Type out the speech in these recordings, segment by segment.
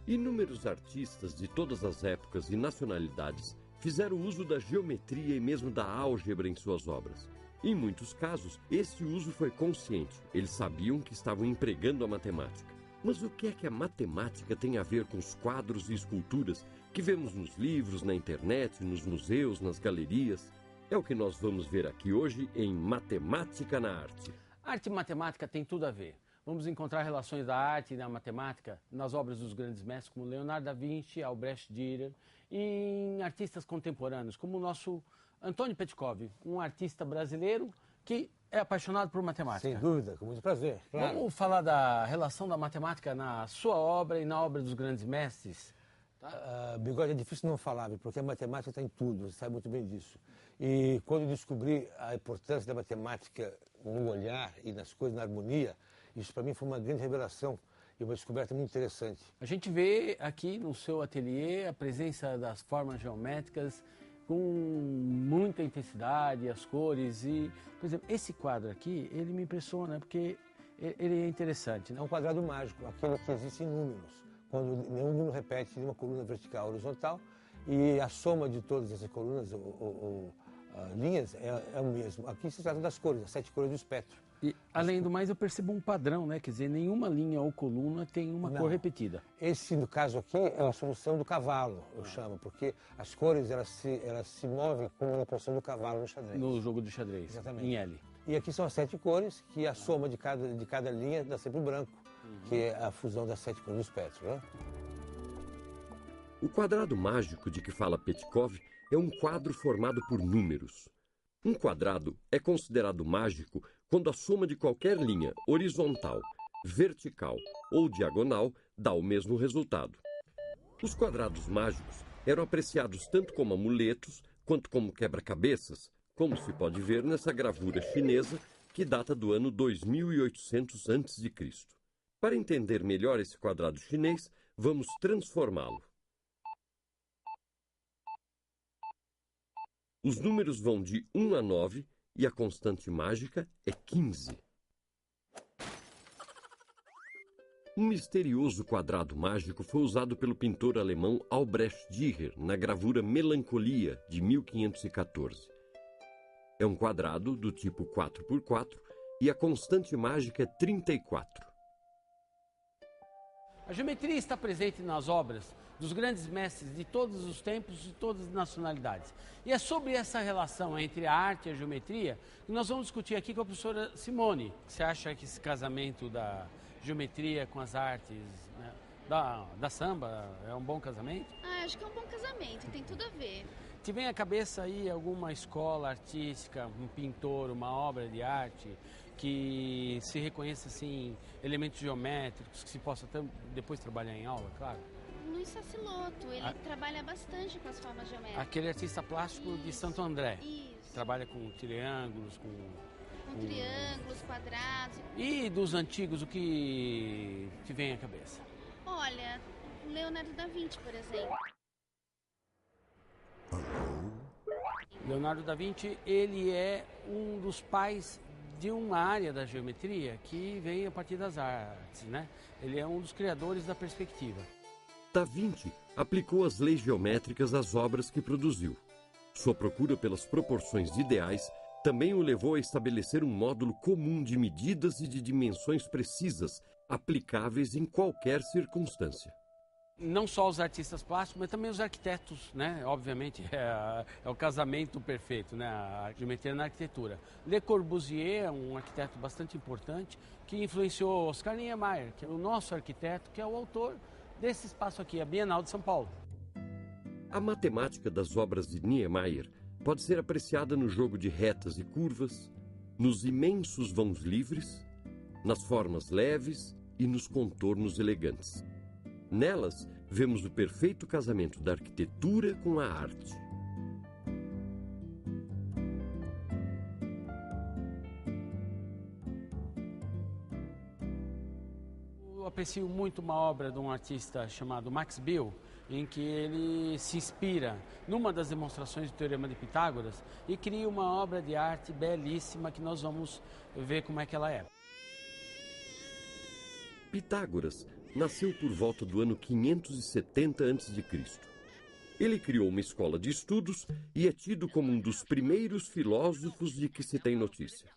Inúmeros artistas de todas as épocas e nacionalidades fizeram uso da geometria e mesmo da álgebra em suas obras. Em muitos casos, esse uso foi consciente. Eles sabiam que estavam empregando a matemática. Mas o que é que a matemática tem a ver com os quadros e esculturas que vemos nos livros, na internet, nos museus, nas galerias? É o que nós vamos ver aqui hoje em Matemática na Arte. Arte e matemática tem tudo a ver. Vamos encontrar relações da arte e da matemática nas obras dos grandes mestres como Leonardo da Vinci, Albrecht Dürer e em artistas contemporâneos como o nosso Antônio Petkov, um artista brasileiro que é apaixonado por matemática. Sem dúvida, com muito prazer. Claro. Vamos falar da relação da matemática na sua obra e na obra dos grandes mestres? Bigode, é difícil não falar, porque a matemática está em tudo, você sabe muito bem disso. E quando eu descobri a importância da matemática no olhar e nas coisas, na harmonia, isso para mim foi uma grande revelação e uma descoberta muito interessante. A gente vê aqui no seu ateliê a presença das formas geométricas com muita intensidade, as cores e, por exemplo, esse quadro aqui, ele me impressiona porque ele é interessante, né? É um quadrado mágico, aquele que existe em números, quando nenhum número repete uma coluna vertical ou horizontal e a soma de todas essas colunas ou linhas é o mesmo. Aqui se trata das cores, as 7 cores do espectro. E, além do mais, eu percebo um padrão, né? Quer dizer, nenhuma linha ou coluna tem uma cor repetida. Esse, no caso aqui, é a solução do cavalo, eu chamo, porque as cores elas se movem como a posição do cavalo no xadrez. No jogo do xadrez, exatamente. Em L. E aqui são as 7 cores, que a soma de cada linha dá sempre o branco, que é a fusão das 7 cores do espectro, né? O quadrado mágico de que fala Petkov é um quadro formado por números. Um quadrado é considerado mágico quando a soma de qualquer linha horizontal, vertical ou diagonal dá o mesmo resultado. Os quadrados mágicos eram apreciados tanto como amuletos quanto como quebra-cabeças, como se pode ver nessa gravura chinesa que data do ano 2800 a.C. Para entender melhor esse quadrado chinês, vamos transformá-lo. Os números vão de 1 a 9 e a constante mágica é 15. Um misterioso quadrado mágico foi usado pelo pintor alemão Albrecht Dürer na gravura Melancolia, de 1514. É um quadrado do tipo 4x4 e a constante mágica é 34. A geometria está presente nas obras dos grandes mestres de todos os tempos e todas as nacionalidades. E é sobre essa relação entre a arte e a geometria que nós vamos discutir aqui com a professora Simone. Você acha que esse casamento da geometria com as artes, né, da samba é um bom casamento? Acho que é um bom casamento, tem tudo a ver. Te vem à cabeça aí alguma escola artística, um pintor, uma obra de arte que se reconheça assim, elementos geométricos que se possa depois trabalhar em aula, claro? Luiz Saciloto, ele trabalha bastante com as formas geométricas. Aquele artista plástico de Santo André. Isso. Trabalha com triângulos, com triângulos, quadrados. E dos antigos, o que te vem à cabeça? Olha, Leonardo da Vinci, por exemplo. Leonardo da Vinci, ele é um dos pais de uma área da geometria que vem a partir das artes, né? Ele é um dos criadores da perspectiva. Da Vinci aplicou as leis geométricas às obras que produziu. Sua procura pelas proporções ideais também o levou a estabelecer um módulo comum de medidas e de dimensões precisas, aplicáveis em qualquer circunstância. Não só os artistas plásticos, mas também os arquitetos, né? Obviamente, é o casamento perfeito, né? A geometria na arquitetura. Le Corbusier é um arquiteto bastante importante que influenciou Oscar Niemeyer, que é o nosso arquiteto, que é o autor desse espaço aqui, a Bienal de São Paulo. A matemática das obras de Niemeyer pode ser apreciada no jogo de retas e curvas, nos imensos vãos livres, nas formas leves e nos contornos elegantes. Nelas, vemos o perfeito casamento da arquitetura com a arte. Eu aprecio muito uma obra de um artista chamado Max Bill, em que ele se inspira numa das demonstrações do Teorema de Pitágoras e cria uma obra de arte belíssima que nós vamos ver como é que ela é. Pitágoras nasceu por volta do ano 570 a.C. Ele criou uma escola de estudos e é tido como um dos primeiros filósofos de que se tem notícia.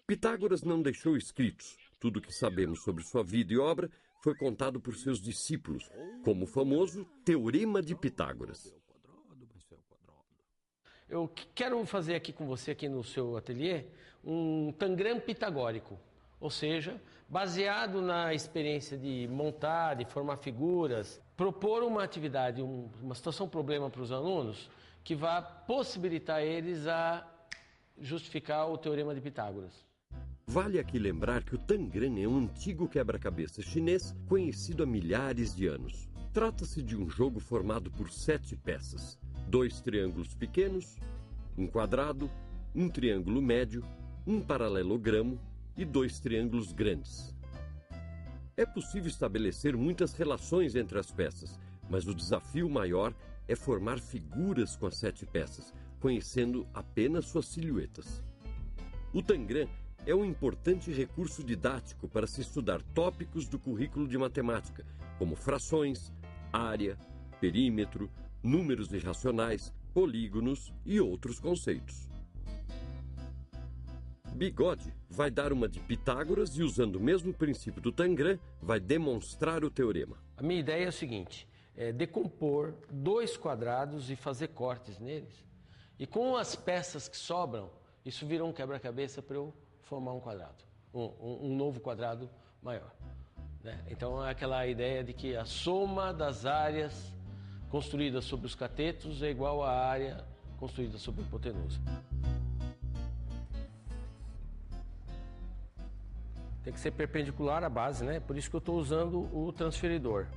Pitágoras não deixou escritos. Tudo o que sabemos sobre sua vida e obra foi contado por seus discípulos, como o famoso Teorema de Pitágoras. Eu quero fazer aqui com você, aqui no seu ateliê, um tangram pitagórico, ou seja, baseado na experiência de montar, de formar figuras, propor uma atividade, uma situação problema para os alunos que vá possibilitar eles a justificar o Teorema de Pitágoras. Vale aqui lembrar que o tangram é um antigo quebra-cabeça chinês conhecido há milhares de anos. Trata-se de um jogo formado por 7 peças. 2 triângulos pequenos, um quadrado, um triângulo médio, um paralelogramo e 2 triângulos grandes. É possível estabelecer muitas relações entre as peças, mas o desafio maior é formar figuras com as 7 peças, conhecendo apenas suas silhuetas. O tangram é um importante recurso didático para se estudar tópicos do currículo de matemática, como frações, área, perímetro, números irracionais, polígonos e outros conceitos. Bigode vai dar uma de Pitágoras e, usando o mesmo princípio do tangram, vai demonstrar o teorema. A minha ideia é o seguinte, é decompor 2 quadrados e fazer cortes neles. E com as peças que sobram, isso vira um quebra-cabeça para eu formar um quadrado, um novo quadrado maior, né? Então é aquela ideia de que a soma das áreas construídas sobre os catetos é igual à área construída sobre a hipotenusa. Tem que ser perpendicular à base, né? Por isso que eu estou usando o transferidor.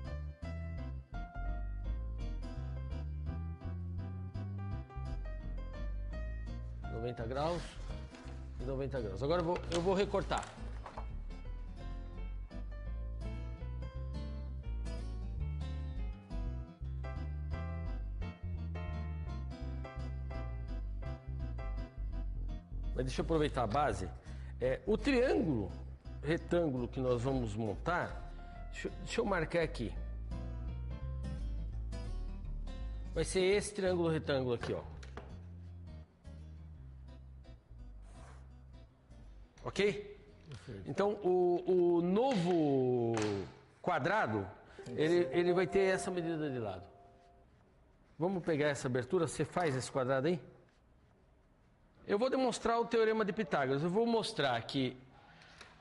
(90 graus e 90 graus). Agora eu vou recortar. Mas deixa eu aproveitar a base. O triângulo retângulo que nós vamos montar, deixa eu marcar aqui. Vai ser esse triângulo retângulo aqui, ó. Ok? Então o novo quadrado, ele vai ter essa medida de lado. Vamos pegar essa abertura, você faz esse quadrado aí? Eu vou demonstrar o Teorema de Pitágoras. Eu vou mostrar que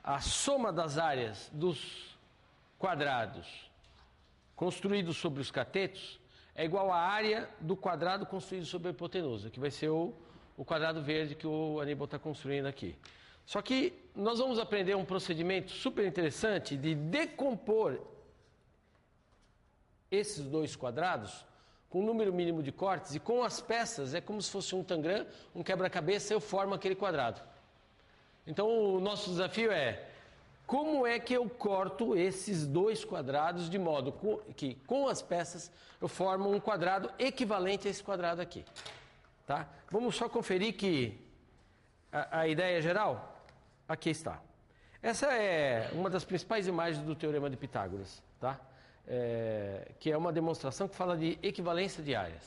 a soma das áreas dos quadrados construídos sobre os catetos é igual à área do quadrado construído sobre a hipotenusa, que vai ser o quadrado verde que o Aníbal está construindo aqui. Só que nós vamos aprender um procedimento super interessante de decompor esses 2 quadrados com um número mínimo de cortes, e com as peças é como se fosse um tangram, um quebra-cabeça, eu formo aquele quadrado. Então o nosso desafio é, como é que eu corto esses 2 quadrados de modo que com as peças eu formo um quadrado equivalente a esse quadrado aqui. Tá? Vamos só conferir que a ideia geral, aqui está. Essa é uma das principais imagens do Teorema de Pitágoras, tá? Que é uma demonstração que fala de equivalência de áreas.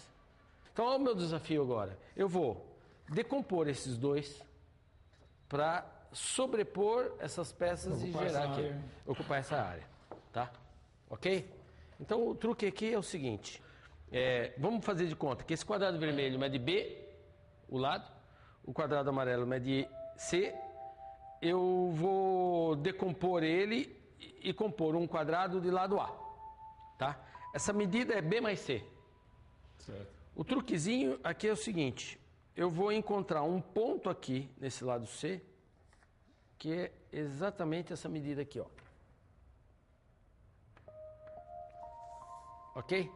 Então, olha o meu desafio agora. Eu vou decompor esses 2 para sobrepor essas peças e gerar aqui, ocupar essa área, tá? Ok? Então, o truque aqui é o seguinte. Vamos fazer de conta que esse quadrado vermelho mede B, o lado, o quadrado amarelo mede C. Eu vou decompor ele e compor um quadrado de lado A. Tá? Essa medida é B mais C. Certo. O truquezinho aqui é o seguinte. Eu vou encontrar um ponto aqui nesse lado C, que é exatamente essa medida aqui, ó. Ok?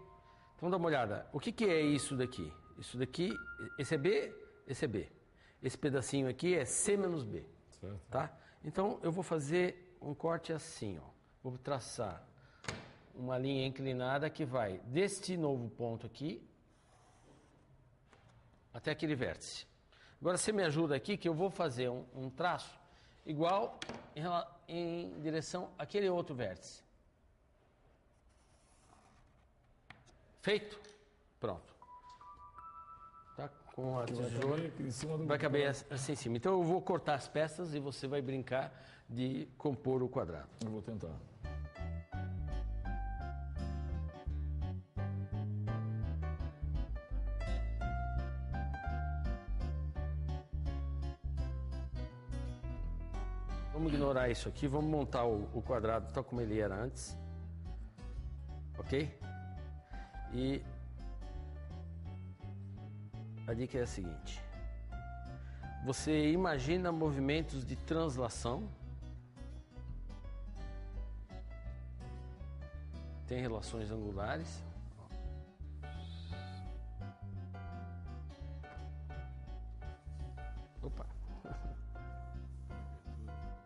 Então dá uma olhada. O que é isso daqui? Isso daqui, esse é B, esse é B. Esse pedacinho aqui é C menos B. Certo. Tá? Então eu vou fazer um corte assim, ó. Vou traçar uma linha inclinada que vai deste novo ponto aqui até aquele vértice. Agora você me ajuda aqui que eu vou fazer um traço igual em direção àquele outro vértice. Feito? Pronto. Tá? Com a tesoura. Em cima do... Vai caber assim em cima. Então eu vou cortar as peças e você vai brincar de compor o quadrado. Eu vou tentar. Vamos ignorar isso aqui, vamos montar o quadrado tal como ele era antes. Ok? E a dica é a seguinte. Você imagina movimentos de translação. Tem relações angulares. Opa!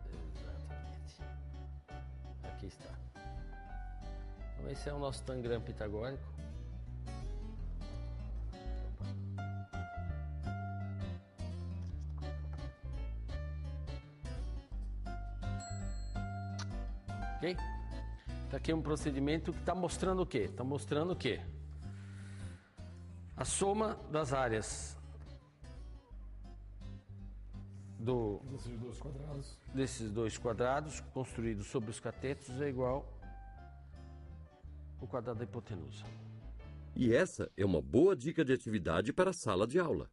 Exatamente. Aqui está. Então esse é o nosso tangram pitagórico. Ok? Então aqui é um procedimento que está mostrando o quê? Está mostrando o quê? A soma das áreas desses dois quadrados construídos sobre os catetos é igual ao quadrado da hipotenusa. E essa é uma boa dica de atividade para a sala de aula.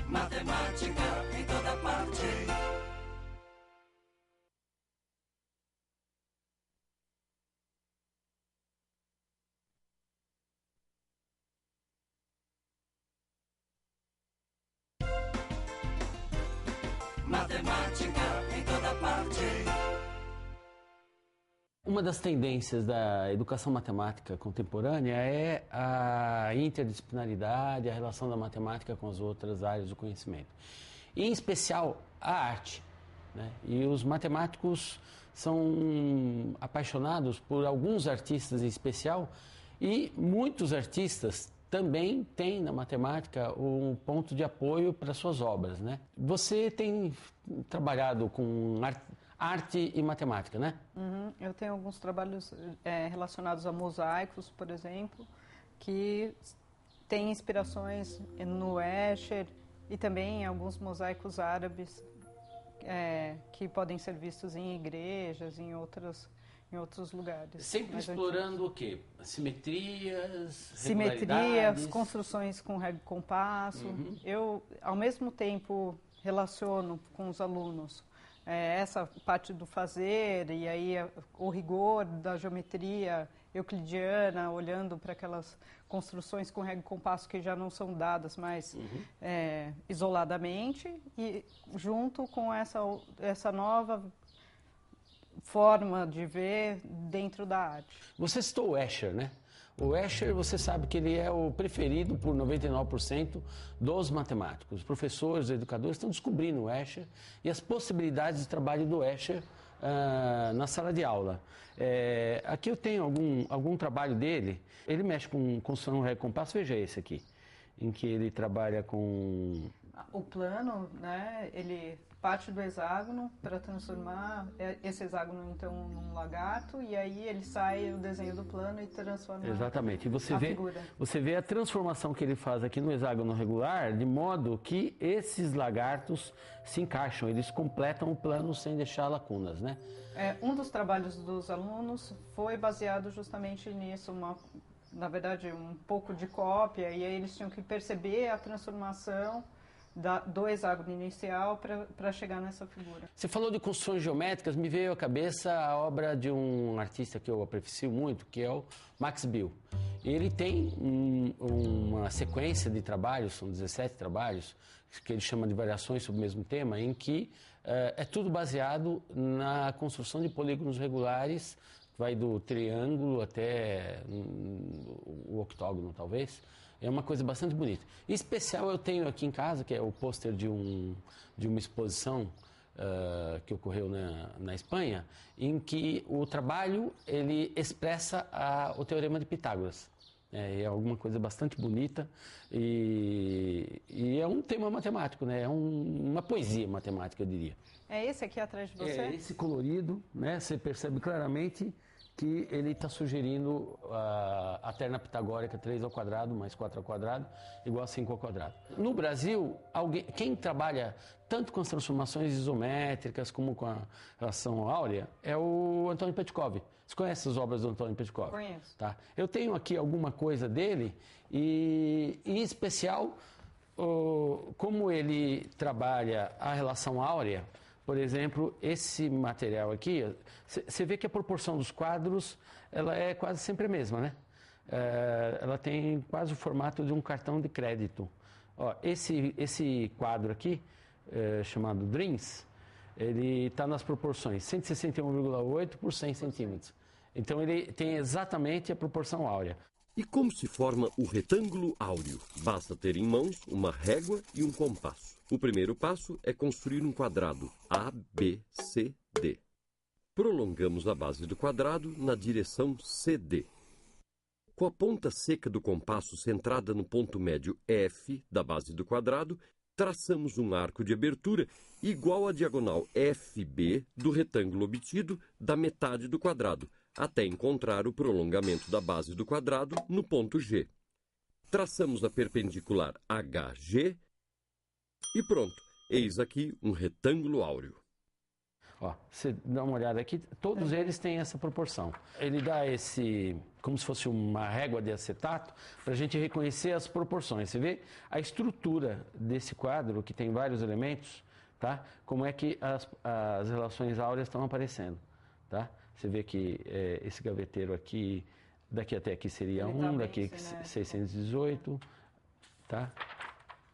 Matemática em toda parte. Matemática em toda parte. Uma das tendências da educação matemática contemporânea é a interdisciplinaridade, a relação da matemática com as outras áreas do conhecimento. E, em especial, a arte, né? E os matemáticos são apaixonados por alguns artistas em especial, e muitos artistas também têm na matemática um ponto de apoio para suas obras, né? Você tem trabalhado com arte e matemática, né? Uhum. Eu tenho alguns trabalhos relacionados a mosaicos, por exemplo, que têm inspirações no Escher e também em alguns mosaicos árabes que podem ser vistos em igrejas, em outros lugares. Sempre explorando o quê? Simetrias, regularidades? construções com régua e compasso. Uhum. Eu, ao mesmo tempo, relaciono com os alunos essa parte do fazer e aí o rigor da geometria euclidiana, olhando para aquelas construções com régua e compasso que já não são dadas mais isoladamente, e junto com essa nova forma de ver dentro da arte. Você citou o Escher, né? O Escher, você sabe que ele é o preferido por 99% dos matemáticos. Os professores, os educadores estão descobrindo o Escher e as possibilidades de trabalho do Escher na sala de aula. Aqui eu tenho algum trabalho dele. Ele mexe com construção régua e compasso. Veja esse aqui, em que ele trabalha com... O plano, né? Ele parte do hexágono para transformar esse hexágono então num lagarto, e aí ele sai o desenho do plano e transforma. Exatamente. E figura. Você vê a transformação que ele faz aqui no hexágono regular, de modo que esses lagartos se encaixam, eles completam o plano sem deixar lacunas, né? Um dos trabalhos dos alunos foi baseado justamente nisso, na verdade um pouco de cópia, e aí eles tinham que perceber a transformação do hexágono inicial para chegar nessa figura. Você falou de construções geométricas, me veio à cabeça a obra de um artista que eu aprecio muito, que é o Max Bill. Ele tem uma sequência de trabalhos, são 17 trabalhos, que ele chama de variações sobre o mesmo tema, em que é tudo baseado na construção de polígonos regulares, vai do triângulo até o octógono, talvez. É uma coisa bastante bonita. Em especial eu tenho aqui em casa, que é o pôster de uma exposição que ocorreu na Espanha, em que o trabalho ele expressa o Teorema de Pitágoras. É alguma coisa bastante bonita e é um tema matemático, né? É uma poesia matemática, eu diria. É esse aqui atrás de você? É esse colorido, né? Você percebe claramente que ele está sugerindo a terna pitagórica 3 ao quadrado mais 4 ao quadrado igual a 5 ao quadrado. No Brasil, quem trabalha tanto com as transformações isométricas como com a relação áurea é o Antônio Petkov. Você conhece as obras do Antônio Petkov? Conheço. Tá? Eu tenho aqui alguma coisa dele e em especial, como ele trabalha a relação áurea. Por exemplo, esse material aqui, você vê que a proporção dos quadros ela é quase sempre a mesma, né? Ela tem quase o formato de um cartão de crédito. Ó, esse quadro aqui, chamado Dreams, ele está nas proporções 161,8 por 100 centímetros. Então ele tem exatamente a proporção áurea. E como se forma o retângulo áureo? Basta ter em mãos uma régua e um compasso. O primeiro passo é construir um quadrado ABCD. Prolongamos a base do quadrado na direção CD. Com a ponta seca do compasso centrada no ponto médio F da base do quadrado, traçamos um arco de abertura igual à diagonal FB do retângulo obtido da metade do quadrado, até encontrar o prolongamento da base do quadrado no ponto G. Traçamos a perpendicular HG e pronto, eis aqui um retângulo áureo. Ó, você dá uma olhada aqui, todos eles têm essa proporção. Ele dá como se fosse uma régua de acetato, para a gente reconhecer as proporções. Você vê a estrutura desse quadro, que tem vários elementos, tá? Como é que as relações áureas estão aparecendo, tá? Você vê que esse gaveteiro aqui, daqui até aqui seria 1, daqui 618, tá?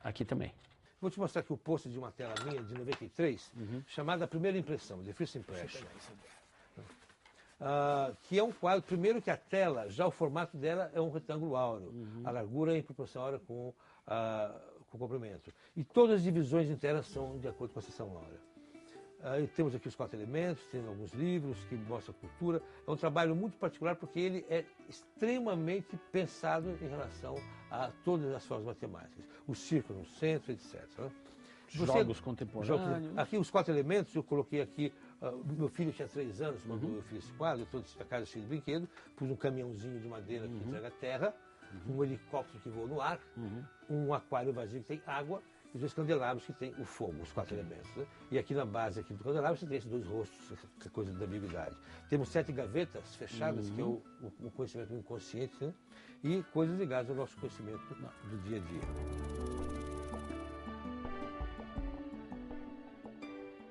Aqui também. Vou te mostrar aqui o post de uma tela minha, de 93, chamada Primeira Impressão, The First Impression. Que é um quadro, primeiro que a tela, já o formato dela é um retângulo áureo. A largura é em proporção áurea com o comprimento. E todas as divisões internas são de acordo com a seção áurea. Temos aqui os 4 elementos, tem alguns livros que mostram a cultura. É um trabalho muito particular porque ele é extremamente pensado em relação a todas as formas matemáticas. O círculo no centro, etc. Né? Jogos contemporâneos. Aqui os 4 elementos, eu coloquei aqui, meu filho tinha 3 anos quando eu fiz esse quadro, eu estou na casa cheia de brinquedo, pus um caminhãozinho de madeira que entrega terra, um helicóptero que voa no ar, um aquário vazio que tem água, e 2 candelabros que tem o fogo, os 4 elementos. Né? E aqui na base aqui do candelabro você tem esses 2 rostos, que é coisa da ambiguidade. Temos 7 gavetas fechadas, que é o conhecimento inconsciente, né? E coisas ligadas ao nosso conhecimento do dia a dia.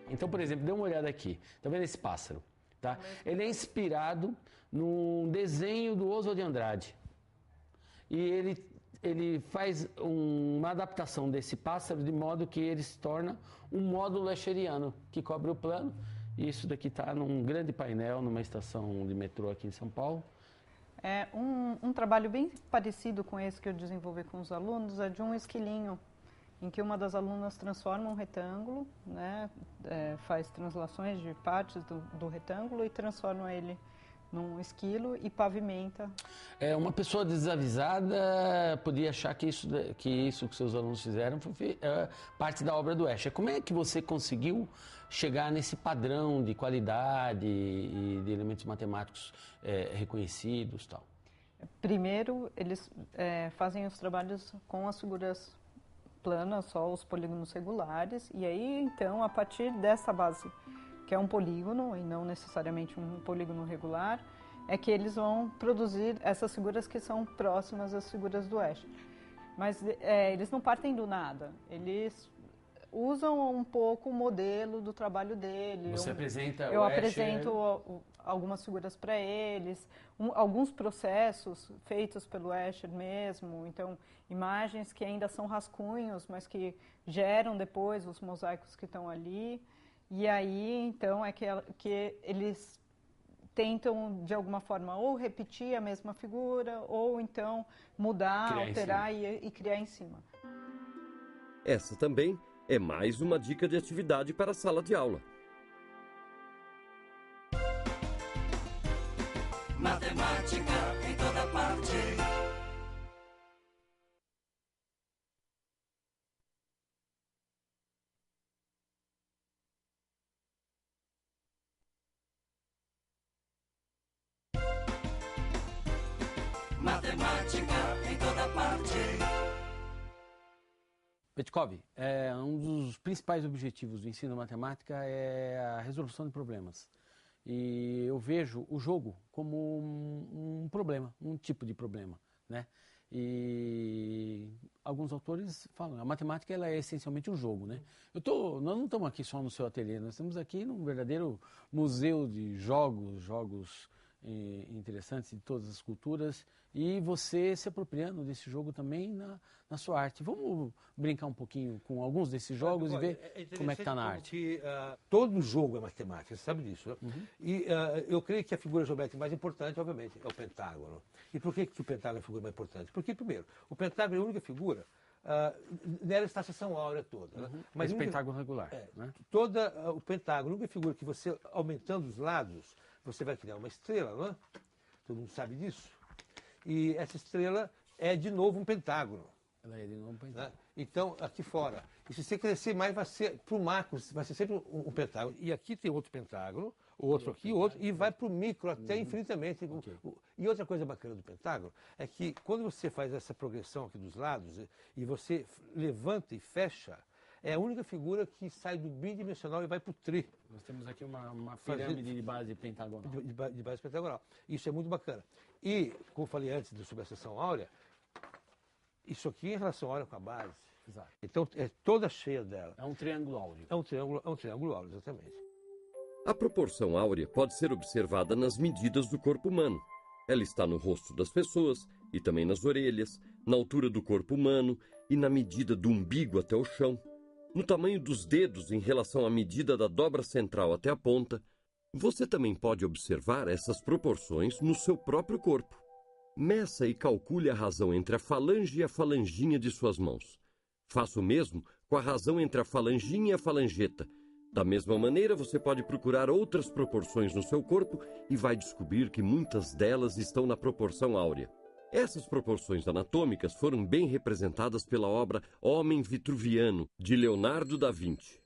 Então, por exemplo, dê uma olhada aqui. Está vendo esse pássaro? Tá? Ele é inspirado num desenho do Oswald de Andrade. E ele faz uma adaptação desse pássaro de modo que ele se torna um módulo escheriano que cobre o plano. E isso daqui está num grande painel, numa estação de metrô aqui em São Paulo. Um trabalho bem parecido com esse que eu desenvolvi com os alunos é de um esquilinho, em que uma das alunas transforma um retângulo, né, faz translações de partes do retângulo e transforma ele num esquilo e pavimenta. Uma pessoa desavisada podia achar que isso que seus alunos fizeram foi parte da obra do Escher. Como é que você conseguiu chegar nesse padrão de qualidade e de elementos matemáticos reconhecidos e tal? Primeiro, eles fazem os trabalhos com as figuras planas, só os polígonos regulares, e aí, então, a partir dessa base, que é um polígono e não necessariamente um polígono regular, é que eles vão produzir essas figuras que são próximas às figuras do Escher. Mas eles não partem do nada, eles usam um pouco o modelo do trabalho dele. Você apresenta eu apresento algumas figuras para eles, alguns processos feitos pelo Escher mesmo, então imagens que ainda são rascunhos, mas que geram depois os mosaicos que estão ali. E aí, então, é que eles tentam, de alguma forma, ou repetir a mesma figura, ou então mudar, alterar e criar em cima. Essa também é mais uma dica de atividade para a sala de aula. Matemática em toda parte. matemática em toda parte. Petkov, um dos principais objetivos do ensino de matemática é a resolução de problemas. E eu vejo o jogo como um problema, um tipo de problema, né? E alguns autores falam, a matemática ela é essencialmente um jogo, né? Nós não estamos aqui só no seu ateliê, nós estamos aqui num verdadeiro museu de jogos interessantes de todas as culturas, e você se apropriando desse jogo também na sua arte. Vamos brincar um pouquinho com alguns desses jogos e ver como é que está na arte. Todo jogo é matemática, você sabe disso, né? E eu creio que a figura geométrica mais importante, obviamente, é o pentágono. E por que o pentágono é a figura mais importante? Porque, primeiro, o pentágono é a única figura, nela está a seção áurea toda. Né? Mas o pentágono regular. Né? O pentágono, a única figura que você, aumentando os lados, você vai criar uma estrela, não é? Todo mundo sabe disso. E essa estrela é, de novo, um pentágono. Ela é de novo um pentágono. Né? Então, aqui fora. E se você crescer mais, vai ser para o macro, vai ser sempre um pentágono. E aqui tem outro pentágono, outro aqui, outro, e vai para o micro até infinitamente. Okay. E outra coisa bacana do pentágono é que quando você faz essa progressão aqui dos lados e você levanta e fecha, é a única figura que sai do bidimensional e vai para o tri. Nós temos aqui uma pirâmide de base pentagonal. De base pentagonal. Isso é muito bacana. E, como eu falei antes sobre a seção áurea, isso aqui em relação à áurea com a base. Exato. Então, é toda cheia dela. É um triângulo áureo. É um triângulo áureo, exatamente. A proporção áurea pode ser observada nas medidas do corpo humano. Ela está no rosto das pessoas e também nas orelhas, na altura do corpo humano e na medida do umbigo até o chão, no tamanho dos dedos em relação à medida da dobra central até a ponta. Você também pode observar essas proporções no seu próprio corpo. Meça e calcule a razão entre a falange e a falanginha de suas mãos. Faça o mesmo com a razão entre a falanginha e a falangeta. Da mesma maneira, você pode procurar outras proporções no seu corpo e vai descobrir que muitas delas estão na proporção áurea. Essas proporções anatômicas foram bem representadas pela obra Homem Vitruviano, de Leonardo da Vinci.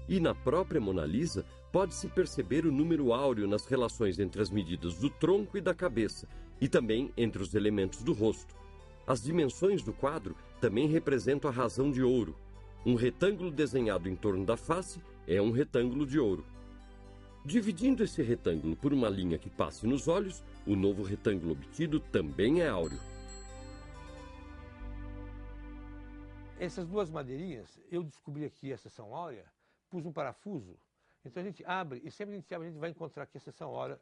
E na própria Mona Lisa, pode-se perceber o número áureo nas relações entre as medidas do tronco e da cabeça, e também entre os elementos do rosto. As dimensões do quadro também representam a razão de ouro. Um retângulo desenhado em torno da face é um retângulo de ouro. Dividindo esse retângulo por uma linha que passe nos olhos, o novo retângulo obtido também é áureo. Essas duas madeirinhas, eu descobri aqui a seção áurea, pus um parafuso, então a gente abre, e sempre que a gente abre, a gente vai encontrar aqui a seção áurea,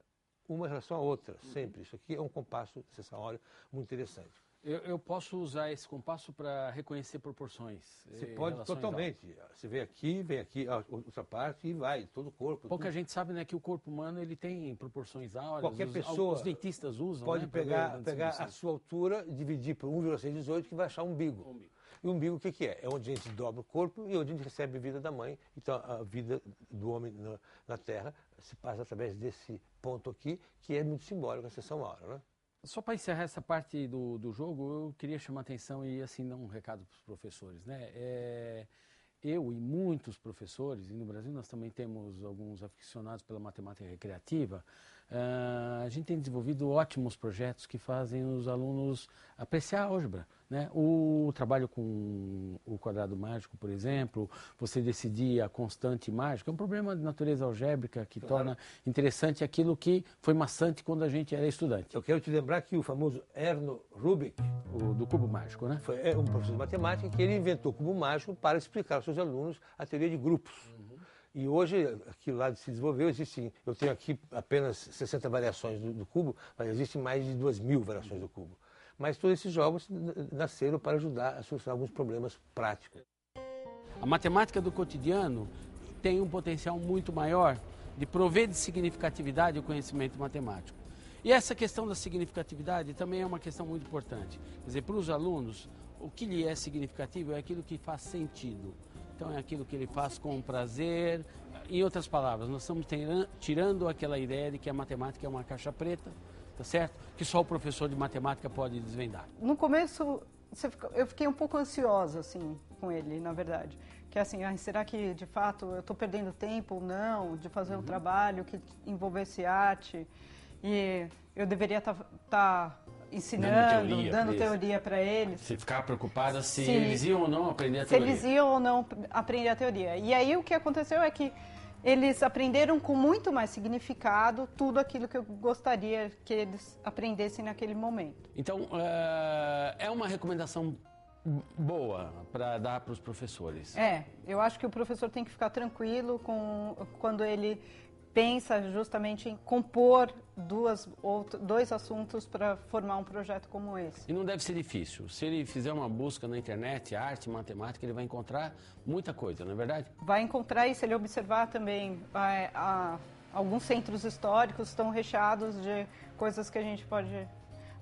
uma em relação à outra, sempre. Isso aqui é um compasso de seção áurea muito interessante. Eu posso usar esse compasso para reconhecer proporções? Você pode totalmente. Você vem aqui a outra parte e vai, todo o corpo. Pouca gente sabe, né, que o corpo humano ele tem proporções áureas. Qualquer pessoa os dentistas usam, pode, né, pegar a sua altura, dividir por 1,618 que vai achar um umbigo. E o umbigo o que é? É onde a gente dobra o corpo e onde a gente recebe a vida da mãe. Então a vida do homem na Terra se passa através desse ponto aqui, que é muito simbólico, a seção áurea, né? Só para encerrar essa parte do jogo, eu queria chamar a atenção e assim dar um recado para os professores, né? Eu e muitos professores, e no Brasil nós também temos alguns aficionados pela matemática recreativa, a gente tem desenvolvido ótimos projetos que fazem os alunos apreciar a álgebra, né? O trabalho com o quadrado mágico, por exemplo, você decidir a constante mágica, é um problema de natureza algébrica que torna interessante aquilo que foi maçante quando a gente era estudante. Eu quero te lembrar que o famoso Erno Rubik, do cubo mágico, né? Foi um professor de matemática que ele inventou o cubo mágico para explicar aos seus alunos a teoria de grupos. E hoje, aquilo lá se desenvolveu, eu tenho aqui apenas 60 variações do cubo, mas existem mais de 2.000 variações do cubo. Mas todos esses jogos nasceram para ajudar a solucionar alguns problemas práticos. A matemática do cotidiano tem um potencial muito maior de prover de significatividade o conhecimento matemático. E essa questão da significatividade também é uma questão muito importante. Quer dizer, para os alunos, o que lhe é significativo é aquilo que faz sentido. Então é aquilo que ele faz com prazer. Em outras palavras, nós estamos tirando aquela ideia de que a matemática é uma caixa preta, tá certo? Que só o professor de matemática pode desvendar. No começo, eu fiquei um pouco ansiosa, assim, com ele, na verdade. Que é assim, será que de fato eu estou perdendo tempo ou não de fazer um trabalho que envolvesse arte? E eu deveria estar ensinando, dando teoria para eles. Você ficava preocupada se Sim. eles iam ou não aprender a Se teoria. eles iam ou não aprender a teoria. E aí o que aconteceu é que eles aprenderam com muito mais significado tudo aquilo que eu gostaria que eles aprendessem naquele momento. Então, é uma recomendação boa para dar para os professores. Eu acho que o professor tem que ficar tranquilo quando ele pensa justamente em compor dois assuntos para formar um projeto como esse. E não deve ser difícil. Se ele fizer uma busca na internet, arte, matemática, ele vai encontrar muita coisa, não é verdade? Vai encontrar, e se ele observar também, alguns centros históricos estão recheados de coisas que a gente pode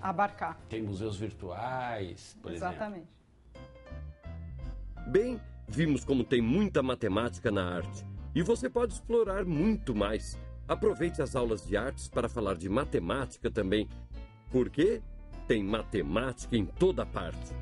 abarcar. Tem museus virtuais, por exemplo. Exatamente. Bem, vimos como tem muita matemática na arte. E você pode explorar muito mais. Aproveite as aulas de artes para falar de matemática também. Porque tem matemática em toda parte.